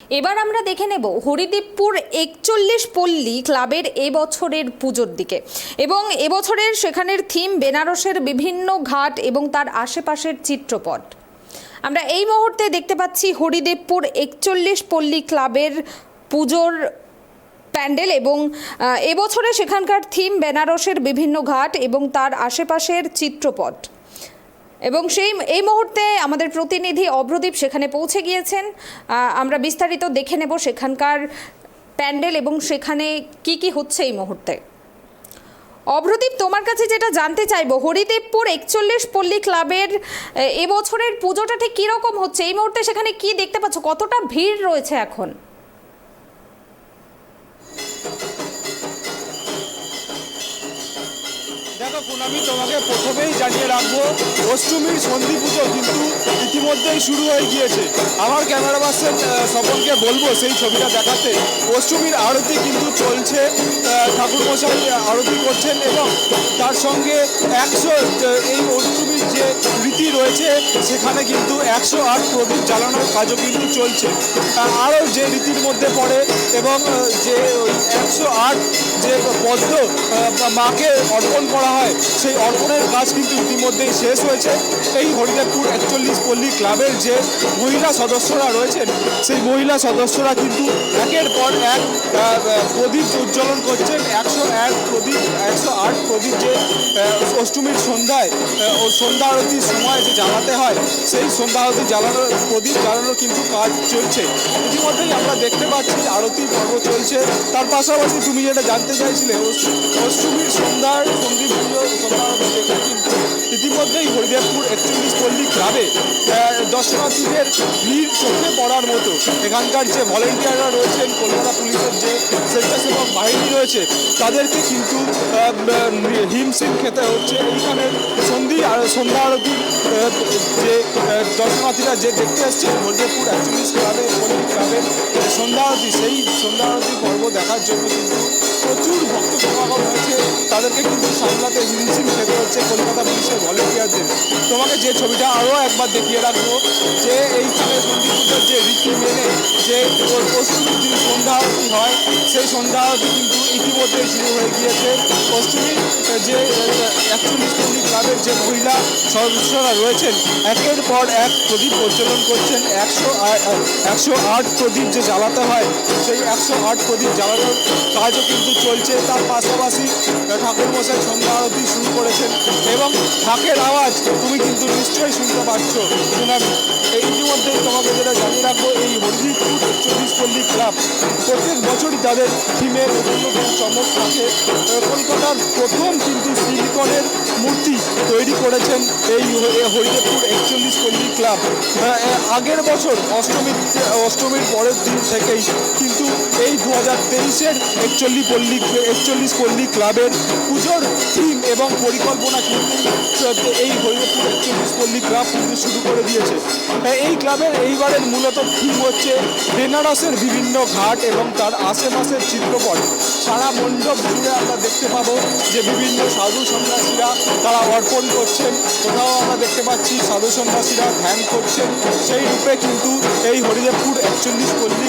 এবার আমরা দেখে নেব হরিদেবপুর ৪১ পল্লী ক্লাবের এবছরের পুজোর দিকে এবং এবছরের সেখানের থিম বেনারসের বিভিন্ন ঘাট এবং তার আশেপাশের চিত্রপট। আমরা এই মুহূর্তে দেখতে পাচ্ছি হরিদেবপুর ৪১ পল্লী ক্লাবের পুজোর প্যান্ডেল এবং এবছরে সেখানকার থিম বেনারসের বিভিন্ন ঘাট এবং তার আশেপাশের চিত্রপট। এবং এই মুহূর্তে আমাদের প্রতিনিধি অভ্রদীপ সেখানে পৌঁছে গিয়েছেন। আমরা বিস্তারিত দেখে নেব সেখানকার প্যান্ডেল এবং সেখানে কি কি হচ্ছে এই মুহূর্তে। অভ্রদীপ, তোমার কাছে যেটা জানতে চাইবো, হরিদেবপুর ৪১ পল্লী ক্লাবের এবছরের পুজোটা ঠিক কীরকম হচ্ছে? এই মুহূর্তে সেখানে কি দেখতে পাচ্ছ, কতটা ভিড় রয়েছে এখন? দেখো আমি তোমাকে প্রথমেই জানিয়ে রাখবো, অষ্টমীর সন্ধি পুজো কিন্তু ইতিমধ্যেই শুরু হয়ে গিয়েছে। আমার ক্যামেরা পার্সন স্বপনকে বলবো সেই ছবিটা দেখাতে। অষ্টমীর আরতি কিন্তু চলছে, ঠাকুরমশাই আরতি করছেন এবং তার সঙ্গে ১০০ এই অষ্টমীর যে রীতি রয়েছে সেখানে কিন্তু ১০৮ প্রদীপ জ্বালানোর কাজও কিন্তু চলছে। আরও যে রীতির মধ্যে পড়ে এবং যে ওই ১০৮ যে পদ্ম মাকে অর্পণ করা হয় সেই অর্পণের কাজ কিন্তু ইতিমধ্যেই শেষ হয়েছে। এই হরিদেবপুর ৪১ পল্লী ক্লাবের যে মহিলা সদস্যরা রয়েছেন সেই মহিলা সদস্যরা কিন্তু একের পর এক প্রদীপ উজ্জ্বলন করছেন। ১০১ প্রদীপ ১০৮ প্রদীপ যে অষ্টমীর সন্ধ্যায় ও সন্ধ্যা আরতির সময় যে জ্বালাতে হয় সেই সন্ধ্যা আরতি জ্বালানোর প্রদীপ জ্বালানোর কিন্তু কাজ চলছে। ইতিমধ্যেই আমরা দেখতে পাচ্ছি আরতি পর্ব চলছে। তার পাশাপাশি তুমি যেটা জানতে চাইছিলে, অষ্টমীর সন্ধি পুজো সন্ধ্যা আরতি দেখে কিন্তু ইতিমধ্যেই হরিদেবপুর ৪১ পল্লী ক্লাবে দর্শনার্থীদের ভিড় চোখে পড়ার মতো। এখানকার যে ভলেন্টিয়াররা রয়েছেন, কলকাতা পুলিশের যে স্বেচ্ছাসেবক বাহিনী রয়েছে তাদেরকে কিন্তু হিমশিম খেতে হচ্ছে। এইখানে সন্ধ্যা আরতির যে দর্শনার্থীরা যে দেখতে আসছেন হরিদেবপুর ৪১ পল্লী ক্লাবের সন্ধ্যা আরতি, সেই সন্ধ্যা আরতি পর্ব দেখার জন্য কিন্তু প্রচুর ভক্ত সমাগম হয়েছে। তাদেরকে কিন্তু সামলাতে হিমশিম খেতে হচ্ছে কলকাতা পুলিশের ভলেন্টিয়ারদের। তোমাকে যে ছবিটা আরও একবার দেখিয়ে রাখবো, যে এইখানে সন্ধি পুজোর যে রীতি মেনে যে অষ্টমীর দিন সন্ধ্যা আরতি হয় সেই সন্ধ্যা আরতি কিন্তু ইতিমধ্যেই শুরু হয়ে গিয়েছে। অষ্টমীর যে ৪১ পল্লী ক্লাবের যে মহিলা সদস্যরা রয়েছেন একের পর এক প্রদীপ প্রজ্বলন করছেন। ১০৮ প্রদীপ যে জ্বালাতে হয় সেই ১০৮ প্রদীপ জ্বালানোর কাজও কিন্তু চলছে। তার পাশাপাশি ঠাকুরমশাই সন্ধ্যা আরতি শুরু করেছেন এবং ঢাকের আওয়াজ তুমি কিন্তু নিশ্চয়ই শুনতে পাচ্ছ। এই ইতিমধ্যেই তোমাকে যেটা জানিয়ে রাখবো, এই হরিদেবপুর ৪১ পল্লী ক্লাব প্রত্যেক বছরই তাদের থিমে নতুন নতুন চমক থাকে। কলকাতার প্রথম কিন্তু সিলিকনের মূর্তি তৈরি করেছেন এই হরিদেবপুর ৪১ পল্লী ক্লাব। আগের বছর অষ্টমীর পরের দিন থেকেই কিন্তু এই ২০২৩-এর ৪১ পল্লী ক্লাবের পুজোর থিম এবং পরিকল্পনা কিন্তু এই হরিদেবপুর ৪১ পল্লী ক্লাব কিন্তু শুরু করে দিয়েছে। এই ক্লাবের এইবারের মূলত থিম হচ্ছে বেনারসের বিভিন্ন ঘাট এবং তার আশেপাশের চিত্রপট। সারা মণ্ডপ জুড়ে আমরা দেখতে পাবো যে বিভিন্ন সাধু সন্ন্যাসীরা তারা অর্পণ করছেন। কোথাও আমরা দেখতে পাচ্ছি সাধু সন্ন্যাসীরা ধ্যান করছেন। সেই রূপে কিন্তু এই হরিদেবপুর ৪১ পল্লী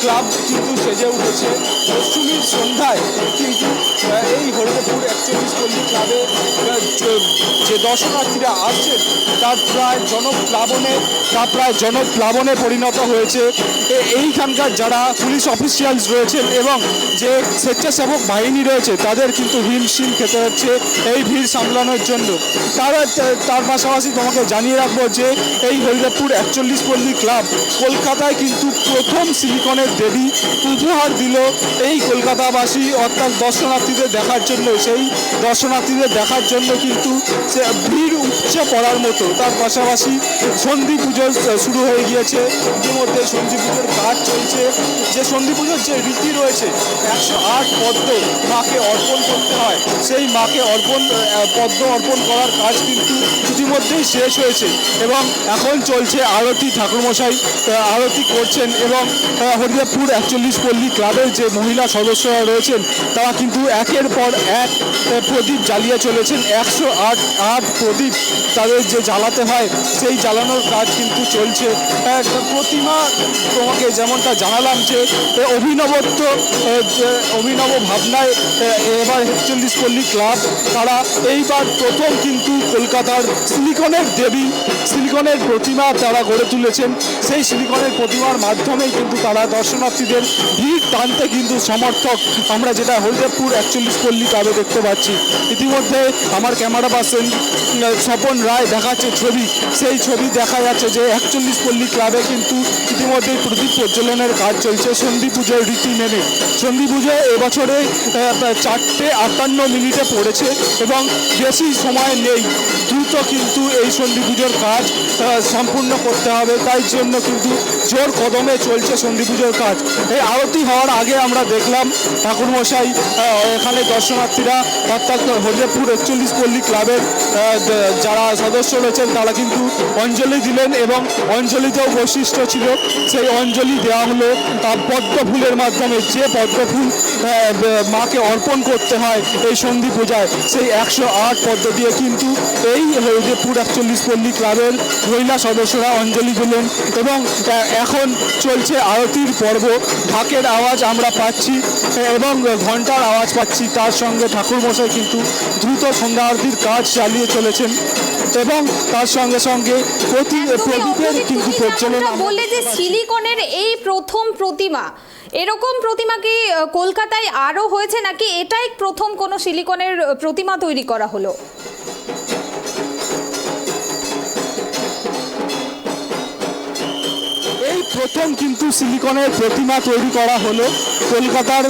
ক্লাব কিন্তু সেজে উঠেছে। অষ্টমীর সন্ধ্যায় কিন্তু এই হরিদেবপুর ৪১ পল্লী ক্লাবে যে দর্শনার্থীরা আসছেন তার প্রায় জনপ্লাবনে পরিণত হয়েছে। এইখানকার যারা পুলিশ অফিসিয়ালস রয়েছেন এবং যে স্বেচ্ছাসেবক বাহিনী রয়েছে তাদের কিন্তু হিমশিম খেতে হচ্ছে এই ভিড় সামলানোর জন্য। তার পাশাপাশি তোমাকে জানিয়ে রাখবো যে এই হরিদেবপুর ৪১ পল্লী ক্লাব কলকাতায় কিন্তু প্রথম সিলিকনের দেবী উপহার দিল এই কলকাতাবাসী অর্থাৎ দর্শনার্থীদের দেখার জন্য। সেই দর্শনার্থীদের দেখার জন্য কিন্তু সে ভিড় উপচে পড়ার মতো। তার পাশাপাশি সন্ধি পুজো শুরু হয়ে গিয়েছে। ইতিমধ্যে সন্ধি পুজোর কাজ চলছে। যে সন্ধি পুজোর যে রীতি রয়েছে ১০৮ পদ্ম মাকে অর্পণ করতে হয়, সেই মাকে পদ্ম অর্পণ করার কাজ কিন্তু ইতিমধ্যেই শেষ হয়েছে এবং এখন চলছে আরতি। ঠাকুরমশাই আরতি করছেন এবং হরিদেবপুর 41 পল্লী ক্লাবের যে মহিলা সদস্যরা রয়েছেন তারা কিন্তু একের পর এক প্রদীপ জ্বালিয়ে চলেছেন। 108 প্রদীপ তাদের যে জ্বালাতে হয় সেই জ্বালানোর কাজ কিন্তু চলছে। প্রতিমা তোমাকে যেমনটা জানালাম যে অভিনবত্ব, অভিনব ভাবনায় এবার 41 পল্লী ক্লাব তারা এইবার প্রথম কিন্তু কলকাতার সিলিকনের দেবী, সিলিকনের প্রতিমা তারা গড়ে তুলেছেন। সেই সিলিকনের প্রতিমার মাধ্যমেই কিন্তু তারা দর্শনার্থীদের ভিড় টানতে কিন্তু সমর্থক আমরা যেটা হরিদেবপুর 41 পল্লী ক্লাবে দেখতে পাচ্ছি। ইতিমধ্যে আমার ক্যামেরা পার্সন স্বপন রায় দেখাচ্ছে ছবি, সেই ছবি দেখা যাচ্ছে যে 41 পল্লী ক্লাবে কিন্তু ইতিমধ্যেই প্রদীপ প্রজ্বলনের কাজ চলছে সন্ধি পুজোর রীতি মেনে। সন্ধি পুজো এবছরে 4:58 পড়েছে এবং বেশি সময় নেই, দ্রুত কিন্তু এই সন্ধি পুজোর কাজ সম্পূর্ণ করতে হবে, তাই জন্য কিন্তু জোর কদমে চলছে সন্ধি পুজোর কাজ। এই আরতি হওয়ার আগে আমরা দেখলাম ঠাকুরমশাই এখানে দর্শনার্থীরা অর্থাৎ হরিদেবপুর 41 পল্লী ক্লাবের যারা সদস্য রয়েছেন তারা কিন্তু অঞ্জলি দিলেন এবং অঞ্জলিতেও বৈশিষ্ট্য ছিল, সেই অঞ্জলি দেওয়া হলো পদ্ম ফুলের মাধ্যমে। যে পদ্ম ফুল মাকে অর্পণ করতে হয় এই সন্ধি পূজায়, সেই 108 পদ্ম দিয়ে কিন্তু এই হরিদেবপুর 41 পল্লী ক্লাবের মহিলা সদস্যরা অঞ্জলি দিলেন এবং এখন চলছে আরতির পর্ব। ঢাকের আওয়াজ আমরা পাচ্ছি এবং ঘন্টার আওয়াজ পাচ্ছি, তার সঙ্গে ঠাকুরমশাই কিন্তু দ্রুত সন্ধ্যা আরতির কাজ চালিয়ে চলেছেন এবং তার সঙ্গে সঙ্গে প্রদীপের কিন্তু প্রজ্বলন। বললে যে সিলিকনের এই প্রথম প্রতিমা, এরকম প্রতিমা কি কলকাতায় আরো হয়েছে নাকি এটাই প্রথম কোনো সিলিকনের প্রতিমা তৈরি করা হলো? এই প্রথম কিন্তু সিলিকনের প্রতিমা তৈরি করা হলো কলকাতার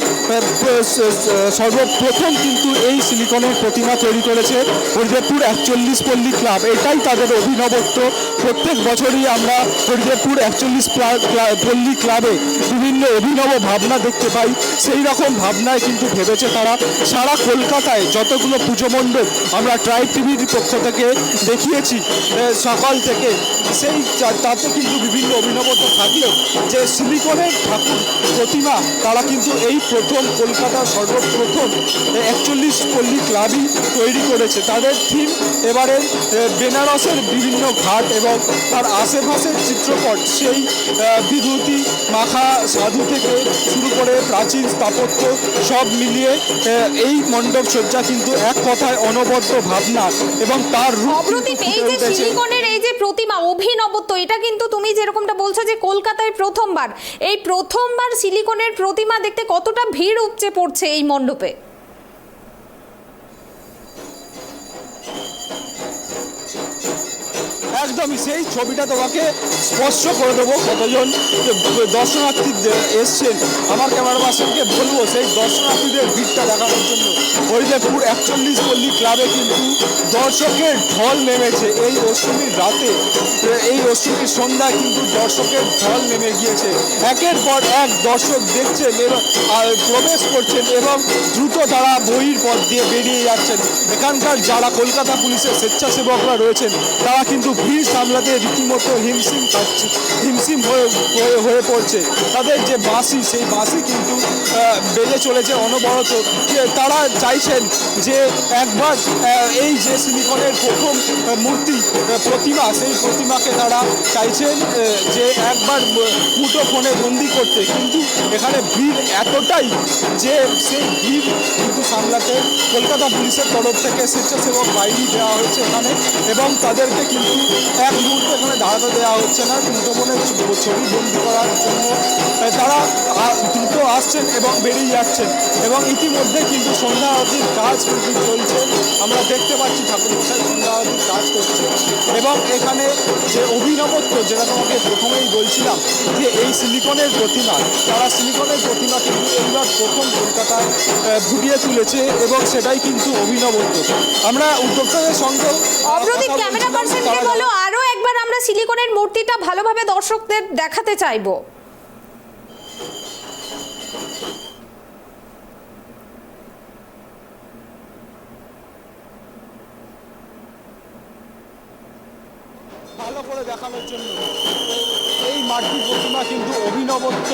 সর্বপ্রথম কিন্তু এই সিলিকনের প্রতিমা তৈরি করেছে হরিদেবপুর 41 পল্লী ক্লাব। এটাই তাদের অভিনবত্ব। প্রত্যেক বছরই আমরা হরিদেবপুর 41 পল্লী ক্লাবে বিভিন্ন অভিনব ভাবনা দেখতে পাই, সেই রকম ভাবনায় কিন্তু ভেবেছে তারা সারা কলকাতায় যতগুলো পুজো মণ্ডপ আমরা ট্রাইব টিভির পক্ষ থেকে দেখিয়েছি সকাল থেকে, সেই তাতে কিন্তু বিভিন্ন অভিনবত্ব থাকলেও যে সিলিকনের ঠাকুর প্রতিমা তারা কিন্তু এই প্রথম কলকাতার সর্বপ্রথম 41 পল্লী ক্লাবই তৈরি করেছে। তাদের থিম এবারে বেনারসের বিভিন্ন ঘাট এবং তার আশেপাশের চিত্রপট, সেই বিভূতি মাখা সাধু থেকে শুরু করে প্রাচীন স্থাপত্য সব মিলিয়ে এই মণ্ডপ সজ্জা কিন্তু এক কথায় অনবদ্য ভাবনা এবং তার অপ্রতিম। এই যে সিলিকনের এই যে প্রতিমা অভিনবত্ব, এটা কিন্তু তুমি যেরকমটা বলছো যে কলকাতায় প্রথমবার, এই প্রথমবার সিলিকনের প্রতিমা দেখতে কতটা ভিড় উপচে পড়ছে এই মণ্ডপে? একদমই সেই ছবিটা তোমাকে স্পষ্ট করে দেবো কতজন দর্শনার্থী এসছেন। আমার ক্যামেরা পার্সনকে বলবো সেই দর্শনার্থীদের ভিড়টা দেখানোর জন্য হরিদেবপুর 41 পল্লী ক্লাবে কিন্তু দর্শকের ঢল নেমেছে। এই অষ্টমীর রাতে, এই অষ্টমীর সন্ধ্যায় কিন্তু দর্শকের ঢল নেমে গিয়েছে। একের পর এক দর্শক দেখছেন এবং প্রবেশ করছেন এবং দ্রুত তারা বহির পথ দিয়ে বেরিয়ে যাচ্ছেন। এখানকার যারা কলকাতা পুলিশের স্বেচ্ছাসেবকরা রয়েছেন তারা কিন্তু ভিড় সামলাতে রীতিমতো হিমশিম হয়ে পড়ছে। তাদের যে বাঁশি, সেই বাঁশি কিন্তু বেজে চলেছে অনবরত। তারা চাইছেন যে একবার এই যে সিলিকনের প্রথম মূর্তি প্রতিমা, সেই প্রতিমাকে তারা চাইছেন যে একবার মুঠো ফোনে বন্দি করতে, কিন্তু এখানে ভিড় এতটাই যে সেই ভিড় কিন্তু সামলাতে কলকাতা পুলিশের তরফ থেকে স্বেচ্ছাসেবক বাহিনী দেওয়া হয়েছে এখানে এবং তাদেরকে কিন্তু এক মুহূর্তে এখানে দাঁড়াতে দেওয়া হচ্ছে না। মুঠোফোনের ছবি বন্দি করার জন্য তারা দ্রুত আসছেন এবং বেরিয়ে যাচ্ছেন এবং ইতিমধ্যে কিন্তু সন্ধ্যা আরতির কাজ কিন্তু চলছে। আমরা দেখতে পাচ্ছি ঠাকুরমশাই সন্ধ্যা আরতির কাজ করছে এবং এখানে যে অভিনবত্ব, যেটা তোমাকে প্রথমেই বলছিলাম যে এই সিলিকনের প্রতিমা, তারা সিলিকনের প্রতিমা কিন্তু এইবার প্রথম কলকাতায় ফুটিয়ে তুলেছে এবং সেটাই কিন্তু অভিনবত্ব। আমরা উদ্যোক্তাদের সঙ্গে অপ্রতিম, ক্যামেরা পার্সনকে বলো আরো একবার আমরা সিলিকনের মূর্তিটা ভালোভাবে দর্শকদের দেখাতে চাইবো। ভালো করে দেখানোর জন্য এই মাটির প্রতিমা কিন্তু অভিনবত্ব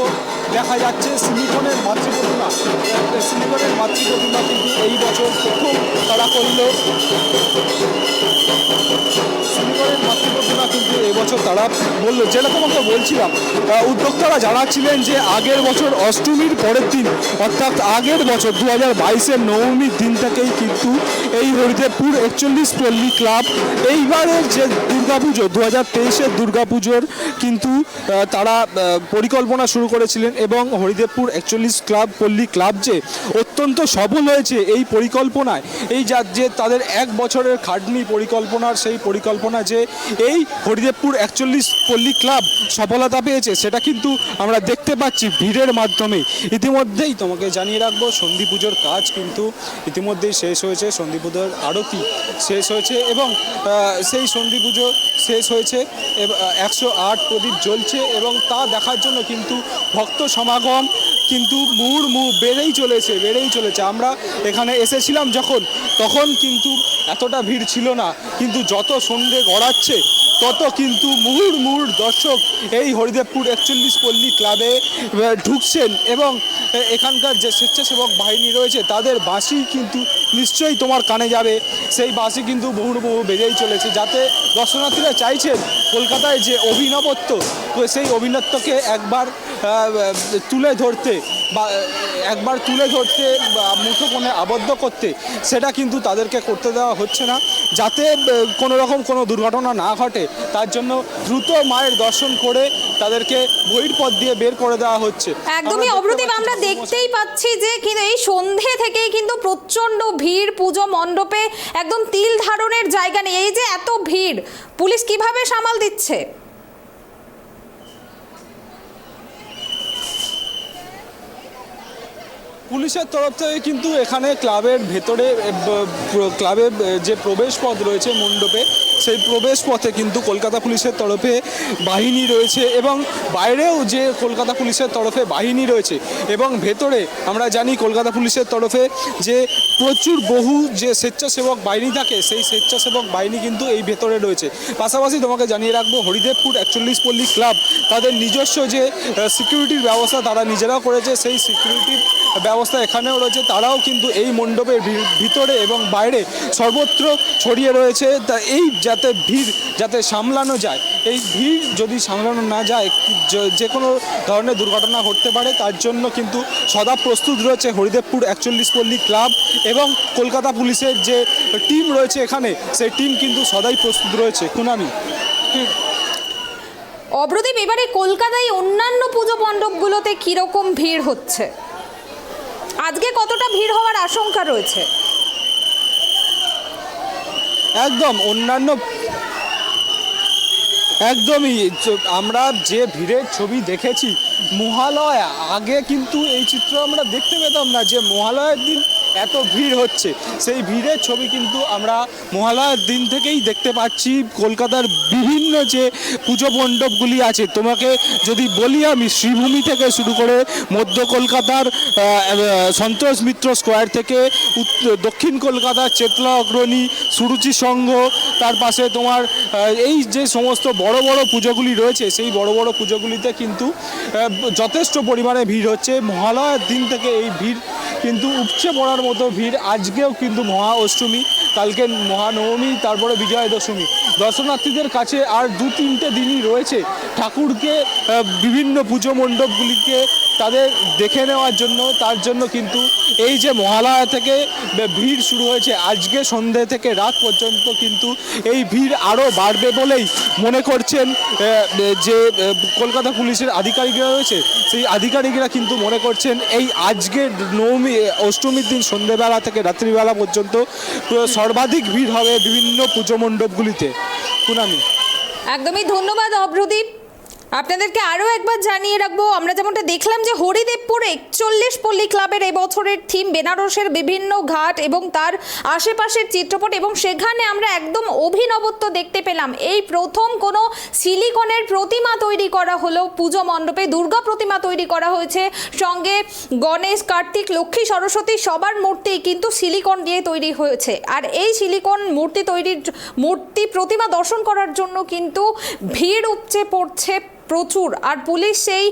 দেখা যাচ্ছে। সিলিকনের মাতৃপ্রতিমা কিন্তু এই বছর প্রথম তারা করলো। সিলিকনের মাতৃপ্রতিমা কিন্তু এবছর তারা বললো, যেটা তোমাকে বলছিলাম, উদ্যোক্তারা জানাচ্ছিলেন যে আগের বছর অষ্টমীর পরের দিন অর্থাৎ আগের বছর 2022-এর নবমীর দিন থেকেই কিন্তু এই হরিদেবপুর 41 পল্লী ক্লাব এইবারের যে দুর্গাপুজো 2023-এর দুর্গাপুজোর কিন্তু তারা পরিকল্পনা শুরু করেছিলেন এবং হরিদেবপুর 41 পল্লী ক্লাব যে অত্যন্ত সফল হয়েছে এই পরিকল্পনায়, এই যে তাদের এক বছরের খাটনি পরিকল্পনার সেই পরিকল্পনা যে এই হরিদেবপুর 41 পল্লী ক্লাব সফলতা পেয়েছে সেটা কিন্তু আমরা দেখতে পাচ্ছি ভিড়ের মাধ্যমে। ইতিমধ্যেই তোমাকে জানিয়ে রাখবো সন্ধি পুজোর কাজ কিন্তু ইতিমধ্যেই শেষ হয়েছে, সন্ধি পুজোর আরতি শেষ হয়েছে এবং সেই সন্ধি পুজো শেষ হয়েছে, 108 প্রদীপ জ্বলছে এবং তা দেখার জন্য কিন্তু ভক্ত সমাগম কিন্তু মুহুর্মুহু বেড়েই চলেছে। আমরা এখানে এসেছিলাম তখন কিন্তু এতটা ভিড় ছিল না, কিন্তু যত সন্ধে গড়াচ্ছে তত কিন্তু মুহুর্মুহুর দর্শক এই হরিদেবপুর 41 পল্লী ক্লাবে ঢুকছেন এবং এখানকার যে স্বেচ্ছাসেবক বাহিনী রয়েছে তাদের বাঁশি কিন্তু নিশ্চয়ই তোমার কানে যাবে, সেই বাঁশি কিন্তু মুহুর্মুহু বেজেই চলেছে, যাতে দর্শনার্থীরা চাইছেন কলকাতায় যে অভিনবত্ব সেই অভিনবত্বকে একবার তুলে ধরতে বা মুঠোফোনে আবদ্ধ করতে, সেটা কিন্তু তাদেরকে করতে দেওয়া হচ্ছে না, যাতে কোনো রকম কোনো দুর্ঘটনা না ঘটে তার জন্য দ্রুত মায়ের দর্শন করে তাদেরকে বহির্পথ দিয়ে বের করে দেওয়া হচ্ছে। একদমই অপ্রতিম, আমরা দেখতেই পাচ্ছি যে কিন্তু এই সন্ধে থেকেই কিন্তু প্রচন্ড ভিড়, পুজো মণ্ডপে একদম তিল ধারণের জায়গা নেই। এই যে এত ভিড়, পুলিশ কিভাবে সামাল দিচ্ছে? পুলিশের তরফ থেকে কিন্তু এখানে ক্লাবের ভেতরে ক্লাবের যে প্রবেশ পথ রয়েছে মণ্ডপে, সেই প্রবেশ পথে কিন্তু কলকাতা পুলিশের তরফে বাহিনী রয়েছে এবং বাইরেও যে কলকাতা পুলিশের তরফে বাহিনী রয়েছে এবং ভেতরে আমরা জানি কলকাতা পুলিশের তরফে যে প্রচুর বহু যে স্বেচ্ছাসেবক বাহিনী থাকে, সেই স্বেচ্ছাসেবক বাহিনী কিন্তু এই ভেতরে রয়েছে। পাশাপাশি তোমাকে জানিয়ে রাখবো হরিদেবপুর 41 পল্লী ক্লাব তাদের নিজস্ব যে সিকিউরিটির ব্যবস্থা তারা নিজেরাও করেছে, সেই সিকিউরিটির ব্যবস্থা এখানেও রয়েছে। তারাও কিন্তু এই মণ্ডপের ভিতরে এবং বাইরে সর্বত্র ছড়িয়ে রয়েছে, তা এই যাতে সামলানো যায়, এই ভিড় যদি সামলানো না যায় যে কোনো ধরনের দুর্ঘটনা ঘটতে পারে, তার জন্য কিন্তু সদা প্রস্তুত রয়েছে হরিদেবপুর 41 পল্লী ক্লাব এবং কলকাতা পুলিশের যে টিম রয়েছে এখানে, সেই টিম কিন্তু সদাই প্রস্তুত রয়েছে। কুনামি অপ্রতিম, এবারে কলকাতায় অন্যান্য পুজো মণ্ডপগুলোতে কিরকম ভিড় হচ্ছে, আজকে কতটা ভিড় হওয়ার আশঙ্কা রয়েছে? একদমই আমরা যে ভিড়ের ছবি দেখেছি মহালয়া, আগে কিন্তু এই চিত্র আমরা দেখতে পেতাম না যে মহালয়ার দিন এত ভিড় হচ্ছে। সেই ভিড়ের ছবি কিন্তু আমরা মহালয়ার দিন থেকেই দেখতে পাচ্ছি। কলকাতার বিভিন্ন যে পুজো মণ্ডপগুলি আছে, তোমাকে যদি বলি আমি শ্রীভূমি থেকে শুরু করে মধ্য কলকাতার সন্তোষ মিত্র স্কোয়ার থেকে দক্ষিণ কলকাতার চেতলা অগ্রণী, সুরুচি সংঘ, তার পাশে তোমার এই যে সমস্ত বড় বড় পুজোগুলি রয়েছে, সেই বড় বড় পুজোগুলিতে কিন্তু যথেষ্ট পরিমাণে ভিড় হচ্ছে। মহালয়ার দিন থেকে এই ভিড় কিন্তু উপচে পড়ার মতো ভিড়। আজকেও কিন্তু মহা অষ্টমী, কালকে মহানবমী, তারপরে বিজয়া দশমী। দর্শনার্থীদের কাছে আর 2-3টে দিনই রয়েছে ঠাকুরকে বিভিন্ন পুজো মণ্ডপগুলিকে তাদের দেখে নেওয়ার জন্য। তার জন্য কিন্তু এই যে মহালয়া থেকে ভিড় শুরু হয়েছে, আজকে সন্ধ্যে থেকে রাত পর্যন্ত কিন্তু এই ভিড় আরও বাড়বে বলেই মনে করছেন যে কলকাতা পুলিশের আধিকারিকরা রয়েছে, সেই আধিকারিকরা কিন্তু মনে করছেন এই আজকের অষ্টমীর দিন সন্ধ্যেবেলা থেকে রাত্রিবেলা পর্যন্ত সর্বাধিক ভিড় হবে বিভিন্ন পুজো মণ্ডপগুলিতে। কুনামি, একদমই ধন্যবাদ অপ্রদীপ। আপনাদেরকে আরও একবার জানিয়ে রাখবো, আমরা যেমনটা দেখলাম যে হরিদেবপুর 41 পল্লী ক্লাবের এবছরের থিম বেনারসের বিভিন্ন ঘাট এবং তার আশেপাশের চিত্রপট, এবং সেখানে আমরা একদম অভিনবত্ব দেখতে পেলাম। এই প্রথম কোনো সিলিকনের প্রতিমা তৈরি করা হলো পুজো মণ্ডপে, দুর্গা প্রতিমা তৈরি করা হয়েছে, সঙ্গে গণেশ, কার্তিক, লক্ষ্মী, সরস্বতী সবার মূর্তি কিন্তু সিলিকন দিয়ে তৈরি হয়েছে। আর এই সিলিকন মূর্তি প্রতিমা দর্শন করার জন্য কিন্তু ভিড় উপচে পড়ছে প্রচুর, আর পুলিশ সেই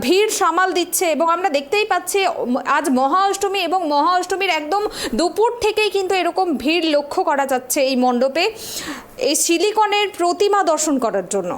ভিড় সামাল দিচ্ছে। এবং আমরা দেখতেই পাচ্ছি আজ মহা অষ্টমী, এবং মহা অষ্টমীর একদম দুপুর থেকেই কিন্তু এরকম ভিড় লক্ষ্য করা যাচ্ছে এই মণ্ডপে এই সিলিকনের প্রতিমা দর্শন করার জন্য।